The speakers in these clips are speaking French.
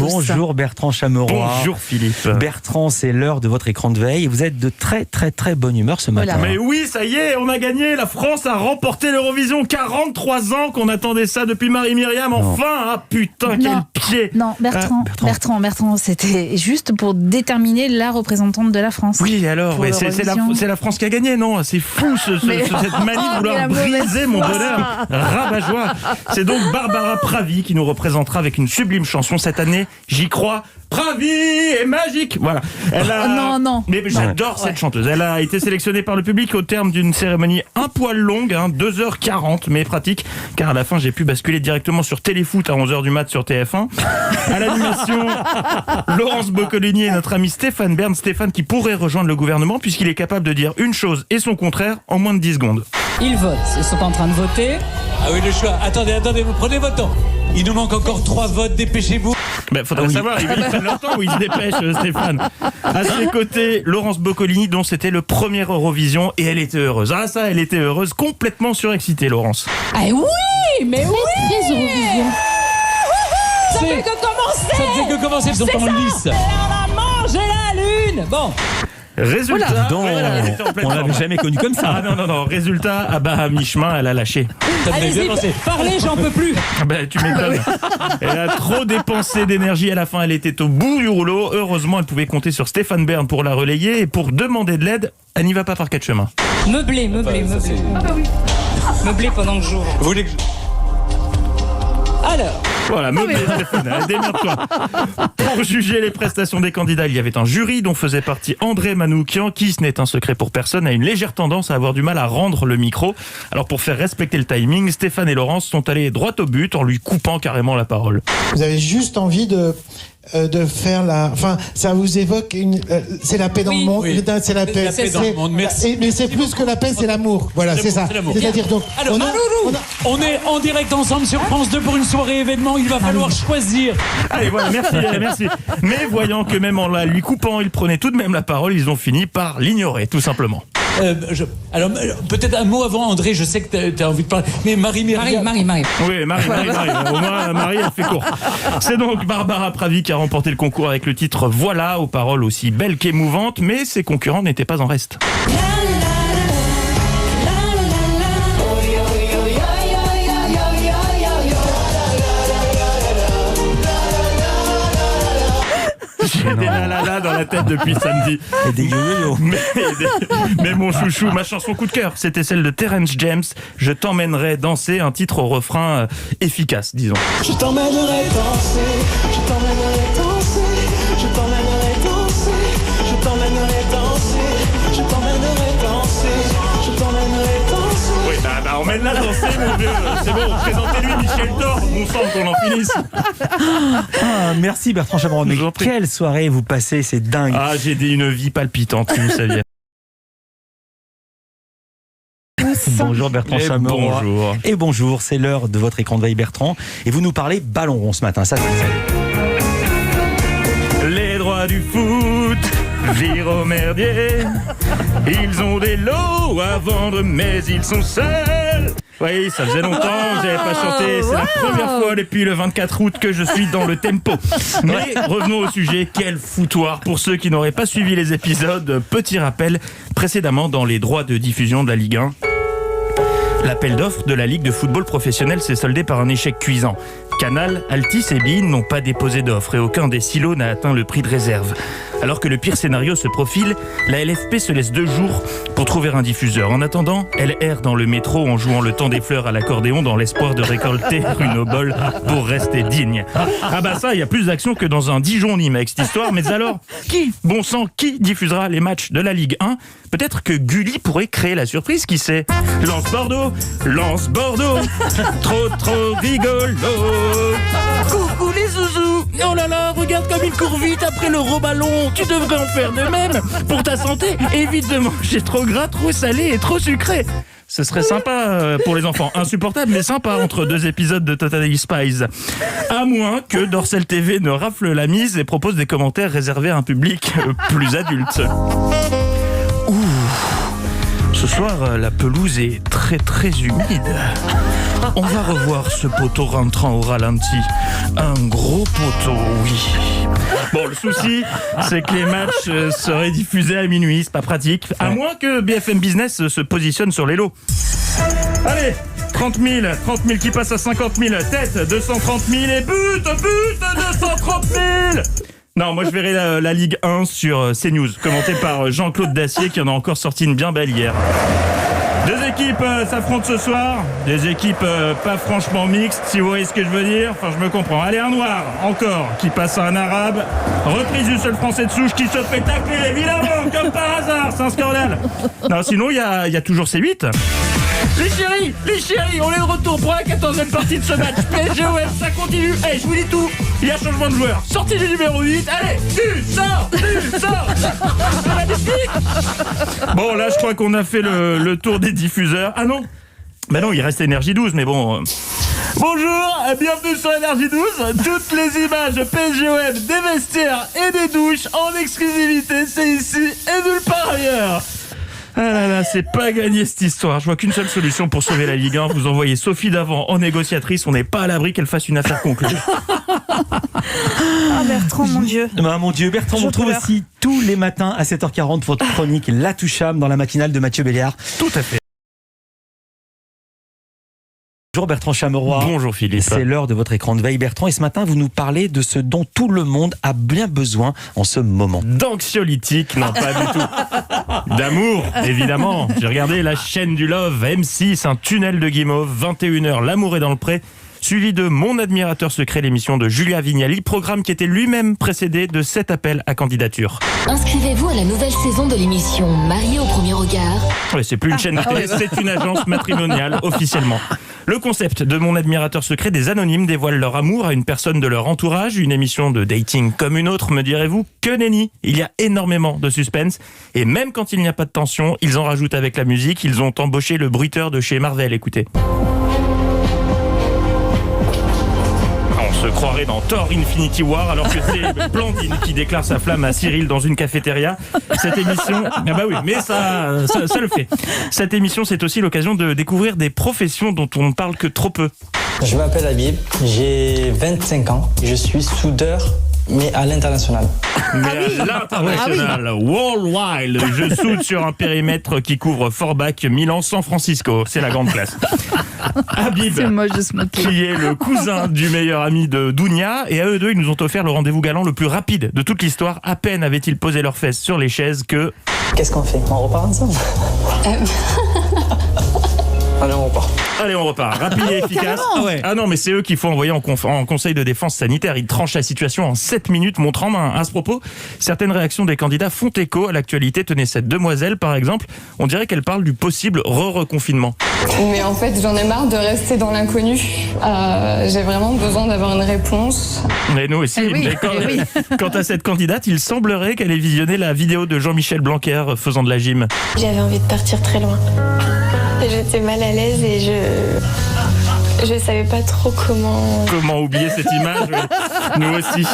Bonjour Bertrand Chameroy. Bonjour Philippe. Bertrand, c'est l'heure de votre écran de veille. Vous êtes de très très très bonne humeur ce matin. Mais oui, ça y est, on a gagné. La France a remporté l'Eurovision. 43 ans qu'on attendait ça depuis Marie-Myriam. Enfin, ah putain, quel pied. Non, Bertrand, c'était juste pour déterminer la représentante de la France. Oui, alors, c'est la France qui a gagné, non? C'est fou cette manie de vouloir briser mon bonheur. Rabat-joie. C'est donc Barbara Pravi qui nous représentera avec une sublime chanson cette année. J'y crois. Pravi est magique. Voilà. Non. Mais j'adore cette chanteuse. Elle a été sélectionnée par le public au terme d'une cérémonie un poil longue, 2h40, mais pratique, car à la fin j'ai pu basculer directement sur Téléfoot à 11h du mat sur TF1. À l'animation, Laurence Boccolini et notre ami Stéphane Bern. Stéphane qui pourrait rejoindre le gouvernement puisqu'il est capable de dire une chose et son contraire en moins de 10 secondes. Ils votent, ils sont en train de voter. Ah oui, le choix. Attendez, vous prenez votre temps. Il nous manque encore 3 votes, dépêcez-vous. Faudrait savoir, ils prennent leur temps ou ils se dépêchent, Stéphane. À ses côtés, Laurence Boccolini, dont c'était le premier Eurovision, et elle était heureuse. Ah ça, elle était heureuse, complètement surexcitée, Laurence. Ah oui, mais oui. Très Eurovision. Ça fait que commencer, ils sont en lice. Elle a mangé la lune. Bon. Résultat, on l'avait jamais connu comme ça. Ah non. Résultat, à mi-chemin, elle a lâché. Allez-y, parlez, j'en peux plus. Tu m'étonnes. Elle a trop dépensé d'énergie. À la fin, elle était au bout du rouleau. Heureusement, elle pouvait compter sur Stéphane Bern pour la relayer. Et pour demander de l'aide, elle n'y va pas par 4 chemins. Meubler. Ah bah oui. Meubler pendant le jour. Vous voulez que Alors. Voilà, meublé, Stéphane, démerde-toi. Pour juger les prestations des candidats, il y avait un jury dont faisait partie André Manoukian, qui, ce n'est un secret pour personne, a une légère tendance à avoir du mal à rendre le micro. Alors pour faire respecter le timing, Stéphane et Laurence sont allés droit au but en lui coupant carrément la parole. Vous avez juste envie de faire enfin, ça vous évoque c'est la paix dans le monde. Oui. C'est la paix dans le monde, merci. Mais c'est plus que la paix, c'est l'amour. Voilà, c'est ça. C'est-à-dire donc. Alors, on est en direct ensemble sur France 2 pour une soirée événement. Il va falloir choisir. Allez, voilà, merci. Mais voyant que même en la lui coupant, il prenait tout de même la parole, ils ont fini par l'ignorer, tout simplement. Alors, peut-être un mot avant, André, je sais que tu as envie de parler. Mais Marie-Myriam. Marie. Oui, Marie. Au moins, Marie a fait court. C'est donc Barbara Pravi qui a remporté le concours avec le titre Voilà, aux paroles aussi belles qu'émouvantes, mais ses concurrents n'étaient pas en reste. J'ai des la dans la tête depuis samedi. Et des yo-yo. Mais mon chouchou, ma chanson coup de cœur, c'était celle de Terence James. Je t'emmènerai danser, un titre au refrain efficace, disons. Je t'emmènerai danser, je t'emmènerai danser, je t'emmènerai danser, je t'emmènerai danser, je t'emmènerai danser, je t'emmènerai danser. Oui, emmène-la danser, mon vieux. C'est bon, présentez-lui Michel Thor. Bon sang qu'on en finisse. Merci Bertrand Chameroy. Mais quelle soirée vous passez, c'est dingue. Ah, j'ai une vie palpitante, si vous saviez. Bonjour Bertrand Chameroy. Bonjour. Et bonjour, c'est l'heure de votre écran de veille Bertrand. Et vous nous parlez ballon rond ce matin, ça c'est ça. Les droits du foot, Giro Merdier. Ils ont des lots à vendre, mais ils sont seuls. Oui, ça faisait longtemps que j'avais pas chanté. C'est la première fois depuis le 24 août que je suis dans le tempo. Mais revenons au sujet. Quel foutoir pour ceux qui n'auraient pas suivi les épisodes. Petit rappel, précédemment dans les droits de diffusion de la Ligue 1. L'appel d'offres de la Ligue de football professionnel s'est soldé par un échec cuisant. Canal, Altice et beIN n'ont pas déposé d'offres et aucun des silos n'a atteint le prix de réserve. Alors que le pire scénario se profile, la LFP se laisse 2 jours pour trouver un diffuseur. En attendant, elle erre dans le métro en jouant le temps des fleurs à l'accordéon dans l'espoir de récolter une obole pour rester digne. Ah bah ça, il y a plus d'action que dans un Dijon-Nîmes avec cette histoire. Mais alors, bon sang, qui diffusera les matchs de la Ligue 1 ? Peut-être que Gulli pourrait créer la surprise, qui sait ? Lance Bordeaux, trop rigolo. Coucou les zouzous. Oh là là, regarde comme il court vite après le ballon. Tu devrais en faire de même. Pour ta santé, évite de manger trop gras, trop salé et trop sucré. Ce serait sympa pour les enfants. Insupportable, mais sympa entre 2 épisodes de Totally Spies. À moins que Dorsel TV ne rafle la mise et propose des commentaires réservés à un public plus adulte. Ce soir, la pelouse est très humide. On va revoir ce poteau rentrant au ralenti. Un gros poteau, oui. Bon, le souci, c'est que les matchs seraient diffusés à minuit. C'est pas pratique. À moins que BFM Business se positionne sur les lots. Allez, 30 000 qui passent à 50 000. Tête, 230 000 et but, 230 000. Non, moi je verrai la Ligue 1 sur CNews, commenté par Jean-Claude Dacier qui en a encore sorti une bien belle hier. Deux équipes s'affrontent ce soir, des équipes pas franchement mixtes, si vous voyez ce que je veux dire. Enfin, je me comprends. Allez, un noir, encore, qui passe à un arabe. Reprise du seul français de souche qui se fait tacler, évidemment, comme par hasard, c'est un scandale. Non, sinon, il y a toujours C8. Les chéris, on est de retour pour la 14e partie de ce match. PSG-OM, ça continue. Hey, je vous dis tout, il y a changement de joueur. Sortie du numéro 8, allez, tu sors. C'est magnifique. Bon, là, je crois qu'on a fait le tour des diffuseurs. Ah non, bah non, il reste Énergie 12, mais bon... Bonjour, bienvenue sur Énergie 12. Toutes les images de PSG-OM, des vestiaires et des douches en exclusivité, c'est ici et nulle part ailleurs. Ah là là, c'est pas gagné cette histoire. Je vois qu'une seule solution pour sauver la Ligue 1. Vous envoyez Sophie Davant en négociatrice. On n'est pas à l'abri qu'elle fasse une affaire conclue. Ah Bertrand, mon Dieu. Ah, mon Dieu, Bertrand, on retrouve aussi tous les matins à 7h40 votre chronique La Touchable dans la matinale de Mathieu Béliard. Tout à fait. Bonjour Bertrand Chameroy. Bonjour Philippe. C'est l'heure de votre écran de veille Bertrand et ce matin vous nous parlez de ce dont tout le monde a bien besoin en ce moment. D'anxiolytique, non pas du tout. D'amour, évidemment. J'ai regardé la chaîne du Love, M6, un tunnel de guimauve, 21h, L'amour est dans le pré. Suivi de Mon admirateur secret, l'émission de Julia Vignali, programme qui était lui-même précédé de 7 appels à candidature. Inscrivez-vous à la nouvelle saison de l'émission Marié au premier regard. Ouais, c'est plus une chaîne de télé, c'est une agence matrimoniale officiellement. Le concept de Mon admirateur secret, des anonymes dévoilent leur amour à une personne de leur entourage, une émission de dating comme une autre, me direz-vous. Que nenni, il y a énormément de suspense et même quand il n'y a pas de tension, ils en rajoutent avec la musique, ils ont embauché le bruiteur de chez Marvel, écoutez. Se croirait dans Thor Infinity War alors que c'est Blandine qui déclare sa flamme à Cyril dans une cafétéria. Cette émission, ah bah oui, mais ça le fait. Cette émission, c'est aussi l'occasion de découvrir des professions dont on ne parle que trop peu. Je m'appelle Habib, j'ai 25 ans, je suis soudeur, mais à l'international. Mais à l'international, worldwide, je soude sur un périmètre qui couvre Forbach, Milan, San Francisco. C'est la grande classe. Habib, C'est moche de se moquer. qui est le cousin du meilleur ami de Dounia, et à eux deux, ils nous ont offert le rendez-vous galant le plus rapide de toute l'histoire. À peine avaient-ils posé leurs fesses sur les chaises que... Qu'est-ce qu'on fait? On repart ensemble? Allez, on repart. Allez, on repart. Rapide et efficace. Ah non, mais c'est eux qu'il faut envoyer en conseil de défense sanitaire. Ils tranchent la situation en 7 minutes, montre en main. À ce propos, certaines réactions des candidats font écho à l'actualité. Tenez, cette demoiselle, par exemple, on dirait qu'elle parle du possible reconfinement. Mais en fait, j'en ai marre de rester dans l'inconnu. J'ai vraiment besoin d'avoir une réponse. Mais nous aussi. Mais quant à cette candidate, il semblerait qu'elle ait visionné la vidéo de Jean-Michel Blanquer faisant de la gym. J'avais envie de partir très loin. J'étais mal à l'aise et je savais pas trop comment oublier cette image. Nous aussi.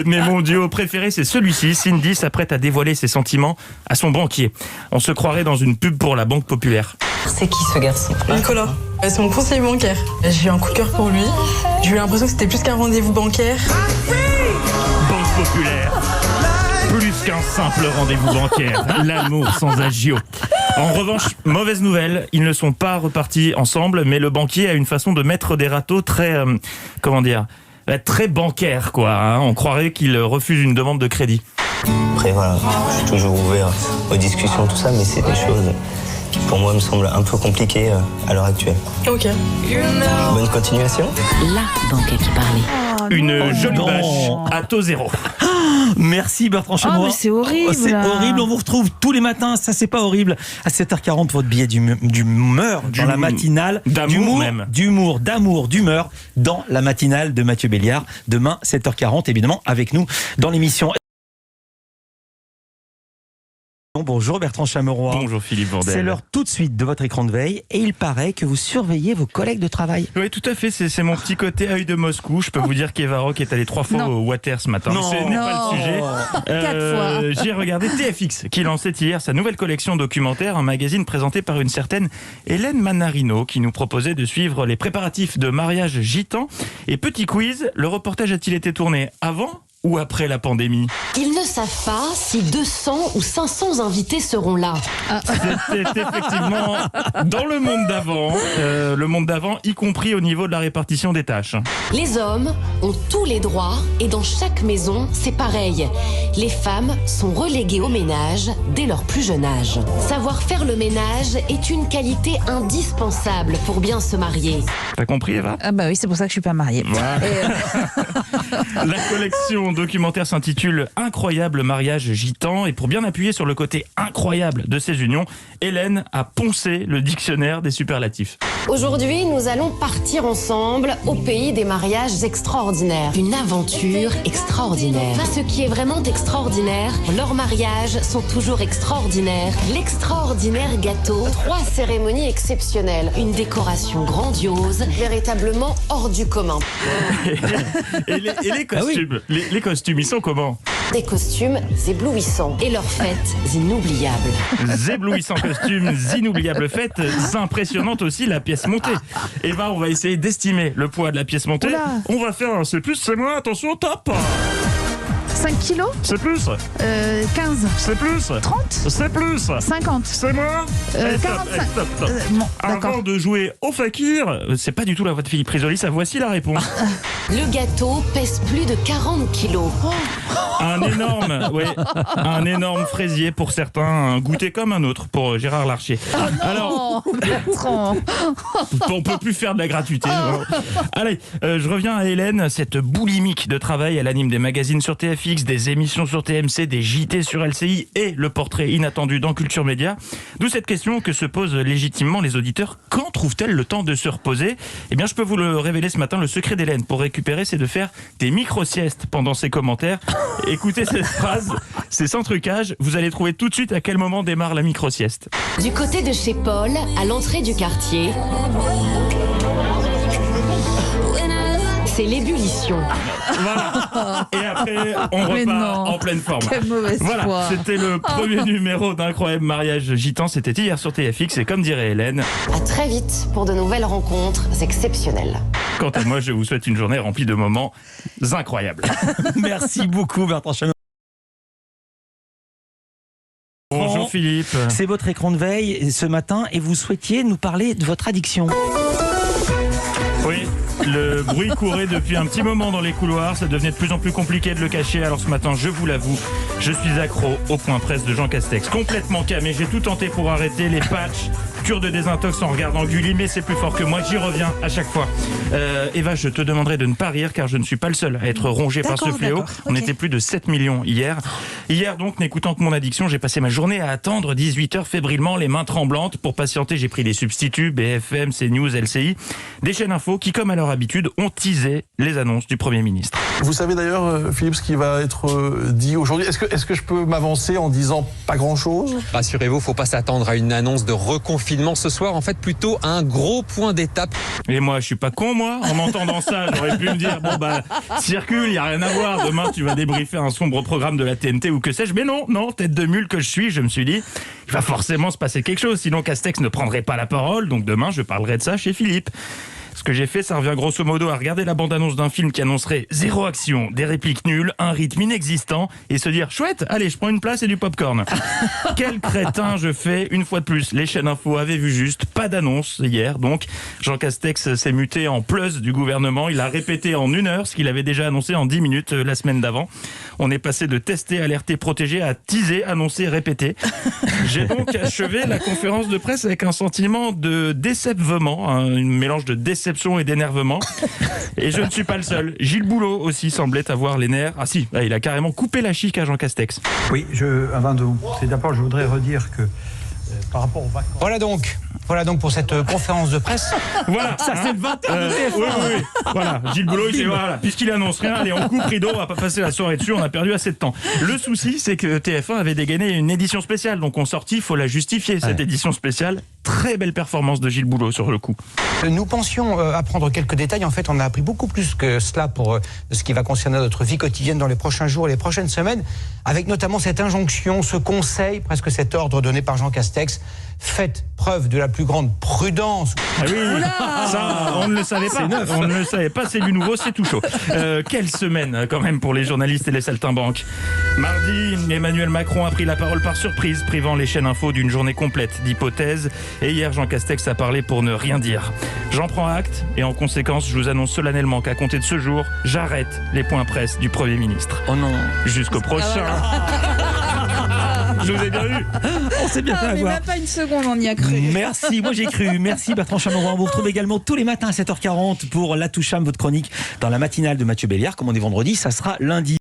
Mais mon duo préféré, c'est celui-ci. Cindy s'apprête à dévoiler ses sentiments à son banquier. On se croirait dans une pub pour la Banque Populaire. C'est qui ce garçon? Nicolas, c'est mon conseiller bancaire. J'ai eu un coup de cœur pour lui. J'ai eu l'impression que c'était plus qu'un rendez-vous bancaire. Banque Populaire. Plus qu'un simple rendez-vous bancaire. L'amour sans agio. En revanche, mauvaise nouvelle, ils ne sont pas repartis ensemble, mais le banquier a une façon de mettre des râteaux très, très bancaire, quoi. Hein. On croirait qu'il refuse une demande de crédit. Après voilà, je suis toujours ouvert aux discussions, tout ça, mais c'est des choses qui pour moi me semblent un peu compliquées à l'heure actuelle. Ok. Bonne continuation. La banque qui parlait. Une jolie bâche à taux zéro. Merci Bertrand Chameroy. mais c'est horrible. C'est horrible, on vous retrouve tous les matins, ça c'est pas horrible. À 7h40, votre billet d'humeur dans la matinale. D'amour, d'humeur dans la matinale de Mathieu Béliard. Demain, 7h40, évidemment, avec nous dans l'émission. Bonjour Bertrand Chameroy. Bonjour Philippe Vandel. C'est l'heure tout de suite de votre écran de veille et il paraît que vous surveillez vos collègues de travail. Oui, tout à fait, c'est mon petit côté œil de Moscou. Je peux vous dire qu'Eva Rock est allée 3 fois au Water ce matin. Non. Ce n'est pas le sujet. 4 fois. J'ai regardé TFX qui lançait hier sa nouvelle collection documentaire, un magazine présenté par une certaine Hélène Manarino qui nous proposait de suivre les préparatifs de mariage gitan. Et petit quiz, le reportage a-t-il été tourné avant ou après la pandémie? Ils ne savent pas si 200 ou 500 invités seront là. C'était effectivement dans le monde d'avant, y compris au niveau de la répartition des tâches. Les hommes ont tous les droits et dans chaque maison, c'est pareil. Les femmes sont reléguées au ménage dès leur plus jeune âge. Savoir faire le ménage est une qualité indispensable pour bien se marier. T'as compris, Eva? Ah bah oui, c'est pour ça que je suis pas mariée. Voilà. La collection documentaire s'intitule Incroyable mariage gitan et pour bien appuyer sur le côté incroyable de ces unions, Hélène a poncé le dictionnaire des superlatifs. Aujourd'hui, nous allons partir ensemble au pays des mariages extraordinaires. Une aventure extraordinaire. Ce qui est vraiment extraordinaire, leurs mariages sont toujours extraordinaires. L'extraordinaire gâteau, 3 cérémonies exceptionnelles, une décoration grandiose, véritablement hors du commun. Et les costumes, les costumes, ils sont comment? Des costumes éblouissants et leurs fêtes inoubliables. Éblouissants costumes, inoubliables fêtes, impressionnante aussi la pièce montée. Eva, on va essayer d'estimer le poids de la pièce montée. Oula. On va faire un c'est plus, c'est moins, attention, top. 5 kilos, C'est plus, 15, c'est plus, 30, c'est plus, 50, c'est moins. Allez, stop, 45. allez, stop, stop. Bon, d'accord. Avant de jouer au fakir, c'est pas du tout la voix de Philippe Risoli, ça voici la réponse. Le gâteau pèse plus de 40 kilos. Un énorme fraisier pour certains, un goûter comme un autre pour Gérard Larcher. Alors, Bertrand. on peut plus faire de la gratuité. Allez, je reviens à Hélène, cette boulimique de travail. Elle anime des magazines sur TFX, des émissions sur TMC, des JT sur LCI et le portrait inattendu dans Culture Média. D'où cette question que se posent légitimement les auditeurs. Quand trouve-t-elle le temps de se reposer? Eh bien, je peux vous le révéler ce matin, le secret d'Hélène pour récupérer, c'est de faire des micro-siestes pendant ses commentaires. Écoutez cette phrase, c'est sans trucage, vous allez trouver tout de suite à quel moment démarre la micro-sieste. Du côté de chez Paul, à l'entrée du quartier, c'est l'ébullition. Voilà. Et après, on repart en pleine forme. Quelle mauvaise Voilà, foi. c'était le premier numéro d'Incroyable mariage gitan. C'était hier sur TFX et comme dirait Hélène, À très vite pour de nouvelles rencontres exceptionnelles. quant à moi, je vous souhaite une journée remplie de moments incroyables. Merci beaucoup Bertrand Chameroy. Bonjour Philippe. C'est votre écran de veille ce matin et vous souhaitiez nous parler de votre addiction. Oui, le bruit courait depuis un petit moment dans les couloirs, ça devenait de plus en plus compliqué de le cacher, alors ce matin, je vous l'avoue, je suis accro au point presse de Jean Castex. Complètement camé, j'ai tout tenté pour arrêter les patchs, cure de désintox en regardant Gulli, mais c'est plus fort que moi, j'y reviens à chaque fois. Eva, je te demanderai de ne pas rire car je ne suis pas le seul à être rongé par ce fléau. On était plus de 7 millions hier. Hier donc, n'écoutant que mon addiction, j'ai passé ma journée à attendre 18h fébrilement, les mains tremblantes. Pour patienter, j'ai pris des substituts, BFM, CNews, LCI, des chaînes info qui, comme à leur habitude, ont teasé les annonces du Premier ministre. Vous savez d'ailleurs, Philippe, ce qui va être dit aujourd'hui. Est-ce que je peux m'avancer en disant pas grand-chose? Rassurez-vous, il ne faut pas s'attendre à une annonce de reconfinement ce soir. En fait, plutôt un gros point d'étape. Et moi, je suis pas con, moi. En entendant ça, j'aurais pu me dire, bon bah, circule, il y a rien à voir. Demain, tu vas débriefer un sombre programme de la TNT ou que sais-je. Mais non, tête de mule que je suis, je me suis dit, il va forcément se passer quelque chose. Sinon, Castex ne prendrait pas la parole. Donc demain, je parlerai de ça chez Philippe. Ce que j'ai fait, ça revient grosso modo à regarder la bande-annonce d'un film qui annoncerait 0 action, des répliques nulles, un rythme inexistant et se dire chouette, allez, je prends une place et du popcorn. Quel crétin je fais, une fois de plus. Les chaînes info avaient vu juste, pas d'annonce hier, donc Jean Castex s'est muté en plus du gouvernement. Il a répété en 1 heure ce qu'il avait déjà annoncé en 10 minutes la semaine d'avant. On est passé de tester, alerter, protéger à teaser, annoncer, répéter. J'ai donc achevé la conférence de presse avec un sentiment de décepvement, un mélange de déception et d'énervement. Et je ne suis pas le seul. Gilles Boulot aussi semblait avoir les nerfs. Ah si, il a carrément coupé la chic à Jean Oui, avant de vous... D'abord, je voudrais redire que par rapport aux vacances... Voilà donc, Voilà donc pour cette conférence de presse. Voilà, ça c'est le 20h de TF1. Oui. Voilà, Gilles Boulot, il dit voilà, puisqu'il annonce rien, allez, on coupe rideau, on va pas passer la soirée dessus, on a perdu assez de temps. Le souci, c'est que TF1 avait dégainé une édition spéciale, donc on sortit, il faut la justifier, cette édition spéciale. Très belle performance de Gilles Boulot sur le coup. Nous pensions apprendre quelques détails. En fait, on a appris beaucoup plus que cela pour ce qui va concerner notre vie quotidienne dans les prochains jours et les prochaines semaines, avec notamment cette injonction, ce conseil, presque cet ordre donné par Jean Castex. Faites preuve de la plus grande prudence. Ah oui, ça, on ne le savait pas. On ne le savait pas, c'est du nouveau, c'est tout chaud. Quelle semaine quand même pour les journalistes et les saltimbanques. Mardi, Emmanuel Macron a pris la parole par surprise, privant les chaînes info d'une journée complète d'hypothèses. Et hier, Jean Castex a parlé pour ne rien dire. J'en prends acte et en conséquence, je vous annonce solennellement qu'à compter de ce jour, j'arrête les points presse du Premier ministre. Oh non. Jusqu'au prochain. Je vous ai bien vu. On s'est bien fait mais avoir. même pas une seconde, on y a cru. Merci, moi j'ai cru. Merci Bertrand Chameroy. On vous retrouve également tous les matins à 7h40 pour La Touche Âme, votre chronique dans la matinale de Mathieu Béliard. Comme on est vendredi, ça sera lundi.